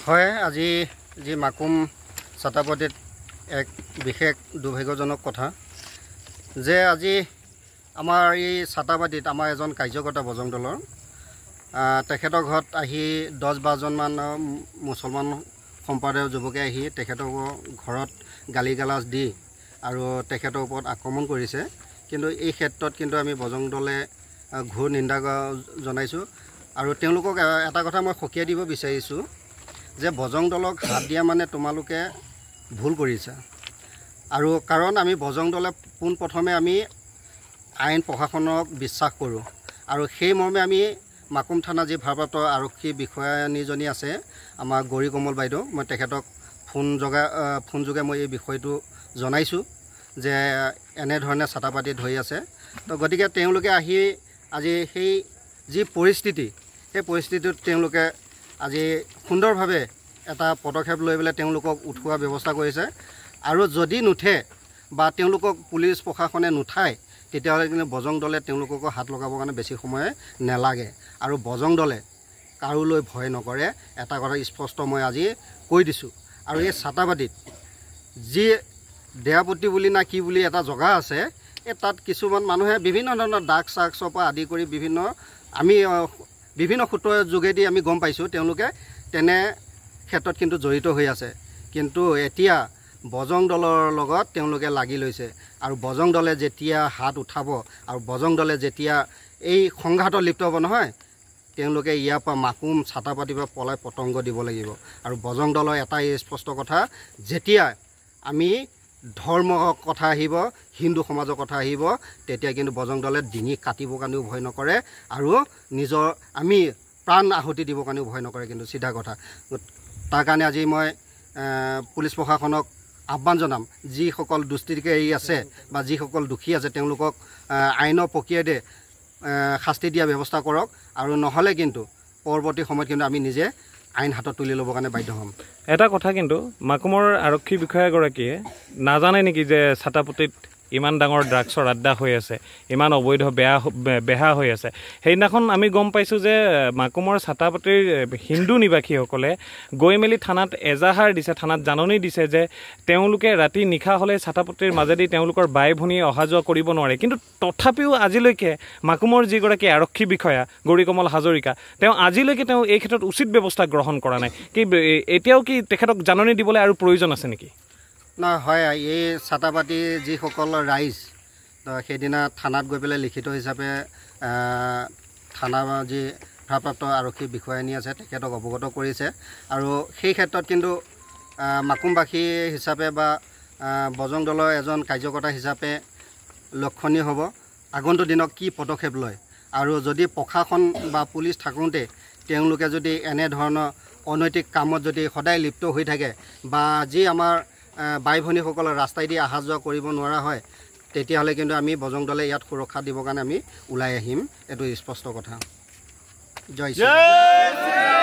হয় আজি যি মাকুম ছাতাপতিত এক বিশেষ দুৰ্ভাগ্যজনক কথা যে আজি আমাৰ এই ছাতাপতিত আমাৰ এজন কাৰ্যকৰ্তা বজৰং দলৰ তেখেতৰ ঘৰত আহি 10-12 মান মুছলমান সম্প্ৰদায়ৰ যুৱকে আহি তেখেতৰ ঘৰত গালি গালাজ দি আৰু তেখেতৰ ওপৰত আক্ৰমণ কৰিছে। কিন্তু এই ক্ষেত্ৰত কিন্তু আমি বজৰং দলে ঘোৰ নিন্দা জনাইছোঁ আৰু তেওঁলোকক এটা কথা মই সকীয়াই দিব বিচাৰিছোঁ যে বজৰং দলক হাত দিয়া মানে তোমালোকে ভুল কৰিছা। আৰু কাৰণ আমি বজৰং দলে পোনপ্ৰথমে আমি আইন প্ৰশাসনক বিশ্বাস কৰোঁ আৰু সেই মৰ্মে আমি মাকুম থানা যি ভাৰপ্ৰাপ্ত আৰক্ষী বিষয়ানীজনী আছে আমাৰ গৌৰী কমল বাইদেউ, মই তেখেতক ফোন যোগে মই এই বিষয়টো জনাইছোঁ যে এনেধৰণে ছাতাপাতিত হৈ আছে। তো গতিকে তেওঁলোকে আহি আজি সেই যি পৰিস্থিতি সেই পৰিস্থিতিত তেওঁলোকে আজি সুন্দৰভাৱে এটা পদক্ষেপ লৈ পেলাই তেওঁলোকক উঠোৱা ব্যৱস্থা কৰিছে আৰু যদি নুঠে বা তেওঁলোকক পুলিচ প্ৰশাসনে নুঠায় তেতিয়াহ'লে কিন্তু বজৰং দলে তেওঁলোককো হাত লগাবৰ কাৰণে বেছি সময় নেলাগে আৰু বজৰং দলে কাৰোলৈ ভয় নকৰে। এটা কথা স্পষ্ট মই আজি কৈ দিছোঁ। আৰু এই ছাতাপাতিত যি দেয়াপতি বুলি না কি বুলি এটা জগা আছে, এই তাত কিছুমান মানুহে বিভিন্ন ধৰণৰ ডাক চাকচৰ পৰা আদি কৰি বিভিন্ন সূত্ৰৰ যোগেদি আমি গম পাইছোঁ তেওঁলোকে তেনে ক্ষেত্ৰত কিন্তু জড়িত হৈ আছে। কিন্তু এতিয়া বজৰং দলৰ লগত তেওঁলোকে লাগি লৈছে আৰু বজৰং দলে যেতিয়া হাত উঠাব আৰু বজৰং দলে যেতিয়া এই সংঘাতত লিপ্ত হ'ব নহয়, তেওঁলোকে ইয়াৰ পৰা মাকুম ছাতাপাতিৰ পৰা পলাই পতংগ দিব লাগিব। আৰু বজৰং দলৰ এটাই স্পষ্ট কথা, যেতিয়া আমি ধৰ্মৰ কথা আহিব, হিন্দু সমাজৰ কথা আহিব, তেতিয়া কিন্তু বজৰং দলে ডিঙি কাটিবৰ কাৰণেও ভয় নকৰে আৰু আমি প্ৰাণ আহুতি দিবৰ কাৰণেও ভয় নকৰে। কিন্তু চিধা কথা। তাৰ কাৰণে আজি মই পুলিচ প্ৰশাসনক আহ্বান জনাম, যিসকল দুষ্কৃতিকাৰী আছে বা যিসকল দোষী আছে তেওঁলোকক আইনৰ প্ৰক্ৰিয়াৰে শাস্তি দিয়া ব্যৱস্থা কৰক আৰু নহ'লে কিন্তু পৰৱৰ্তী সময়ত কিন্তু আমি নিজে আইন হাতত তুলি ল'বৰ কাৰণে বাধ্য হ'ম। এটা কথা কিন্তু মাকুমৰ আৰক্ষী বিষয়াগৰাকীয়ে নাজানে নেকি যে ছাতাপতিত ইমান ডাঙৰ ড্ৰাগছৰ আড্ডা হৈ আছে, ইমান অবৈধ বেহা হৈ আছে? সেইদিনাখন আমি গম পাইছোঁ যে মাকুমৰ ছাতাপতিৰ হিন্দু নিবাসীসকলে গৈ মেলি থানাত এজাহাৰ দিছে, থানাত জাননী দিছে যে তেওঁলোকে ৰাতি নিশা হ'লে ছাতাপতিৰ মাজেদি তেওঁলোকৰ বাই ভনীয়ে অহা যোৱা কৰিব নোৱাৰে। কিন্তু তথাপিও আজিলৈকে মাকুমৰ যিগৰাকী আৰক্ষী বিষয়া গৌৰী কমল হাজৰিকা, তেওঁ আজিলৈকে এই ক্ষেত্ৰত উচিত ব্যৱস্থা গ্ৰহণ কৰা নাই। কি এতিয়াও কি তেখেতক জাননী দিবলৈ আৰু প্ৰয়োজন আছে নেকি? হয়, এই ছাতাপাতি যিসকল ৰাইজ সেইদিনা থানাত গৈ পেলাই লিখিত হিচাপে থানা যি ভাৰপ্ৰাপ্ত আৰক্ষী বিষয়ানী আছে তেখেতক অৱগত কৰিছে আৰু সেই ক্ষেত্ৰত কিন্তু মাকুমবাসী হিচাপে বা বজৰং দলৰ এজন কাৰ্যকৰ্তা হিচাপে লক্ষণীয় হ'ব আগন্তুক দিনত কি পদক্ষেপ লয়। আৰু যদি প্ৰশাসন বা পুলিচ থাকোঁতে তেওঁলোকে যদি এনেধৰণৰ অনৈতিক কামত যদি সদায় লিপ্ত হৈ থাকে বা যি আমাৰ বাই ভনীসকলৰ ৰাস্তাইদি অহা যোৱা কৰিব নোৱাৰা হয়, তেতিয়াহ'লে কিন্তু আমি বজৰং দলে ইয়াত সুৰক্ষা দিবৰ কাৰণে আমি ওলাই আহিম। এইটো স্পষ্ট কথা। জয় শ্ৰী ৰাম।